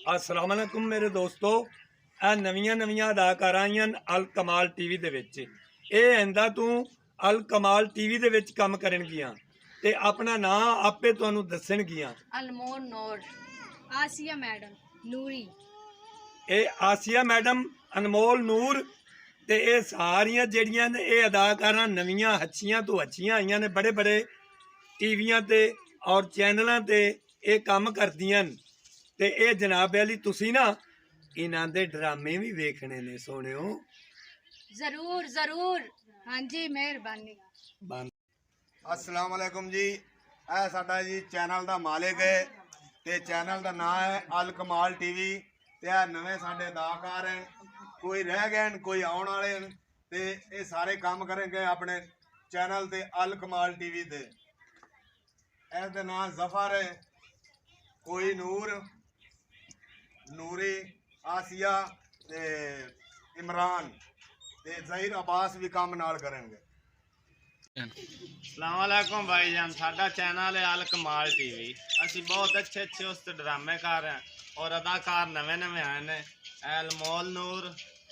अस्सलाम वालेकुम मेरे दोस्तों, ਇਹ ਨਵੀਆਂ ਅਦਾਕਾਰਾਂ ਆਈਆਂ ਅਲ ਕਮਾਲ ਟੀਵੀ ਦੇ ਵਿੱਚ। ਇਹ ਆਂਦਾ ਤੂੰ ਅਲ ਕਮਾਲ ਟੀਵੀ ਦੇ ਵਿੱਚ ਕੰਮ ਕਰਨਗੀਆਂ ਤੇ ਆਪਣਾ ਨਾਂ ਆਪੇ ਤੁਹਾਨੂੰ ਦੱਸਣਗੀਆਂ। ਅਨਮੋਲ ਨੂਰ, ਆਸੀਆ ਮੈਡਮ, ਨੂਰੀ। ਇਹ ਆਸੀਆ ਮੈਡਮ, ਅਨਮੋਲ ਨੂਰ ਤੇ ਇਹ ਸਾਰੀਆਂ ਜਿਹੜੀਆਂ ਨੇ ਇਹ ਅਦਾਕਾਰਾਂ ਨਵੀਆਂ ਹੱਛੀਆਂ ਤੋਂ ਹੱਛੀਆਂ ਆਈਆਂ ਨੇ, ਬੜੇ ਬੜੇ ਟੀਵੀਆਂ ਤੇ ਔਰ ਚੈਨਲਾਂ ਤੇ ਇਹ ਕੰਮ ਕਰਦੀਆਂ ਨੇ। ਤੇ ਇਹ ਜਨਾਬ ਅਲੀ ਤੁਸੀਂ ਨਾ ਇਹਨਾਂ ਦੇ ਡਰਾਮੇ ਵੀ ਵੇਖਣੇ ਨੇ ਸੋਹਣਿਓ। ਜ਼ਰੂਰ ਜ਼ਰੂਰ, ਹਾਂਜੀ ਮਿਹਰਬਾਨੀ। अस्सलाम वालेकुम जी। ਇਹ ਸਾਡਾ ਜੀ ਚੈਨਲ ਦਾ ਮਾਲਿਕ ਹੈ ਤੇ ਚੈਨਲ ਦਾ ਨਾਮ ਹੈ ਅਲ ਕਮਾਲ ਟੀਵੀ ਤੇ ਇਹ ਨਵੇਂ ਸਾਡੇ ਅਦਾਕਾਰ ਹਨ, ਕੋਈ ਰਹਿ ਗਏ ਨੇ, ਕੋਈ ਆਉਣ ਵਾਲੇ ਨੇ ਤੇ ਇਹ ਸਾਰੇ ਕੰਮ ਕਰਨਗੇ ਆਪਣੇ ਚੈਨਲ ਤੇ ਅਲ ਕਮਾਲ ਟੀਵੀ ਤੇ। ਇਸ ਦਾ ਨਾਮ ਜ਼ਫਰ ਹੈ, ਕੋਈ ਨੂਰ, ਨੂਰੀ, ਆਸੀਆ ਤੇ ਇਮਰਾਨ ਤੇ ਜ਼ਹੀਰ अब्बास भी काम नाल करेंगे। अस्सलामुअलैकुम भाईजान, साडा चैनल है अल कमाल टीवी। असी बहुत अच्छे उस ड्रामेकार हैं और अदाकार नवे आए हैं। अनमोल नूर,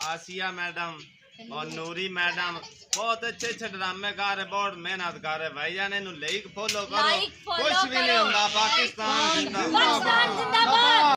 आसिया मैडम और नूरी मैडम बहुत अच्छे ड्रामेकार है, बहुत मेहनतकार है भाईजान। इन्हू लाइक फॉलो करो, कुछ भी नहीं होंदा। पाकिस्तान जिंदाबाद।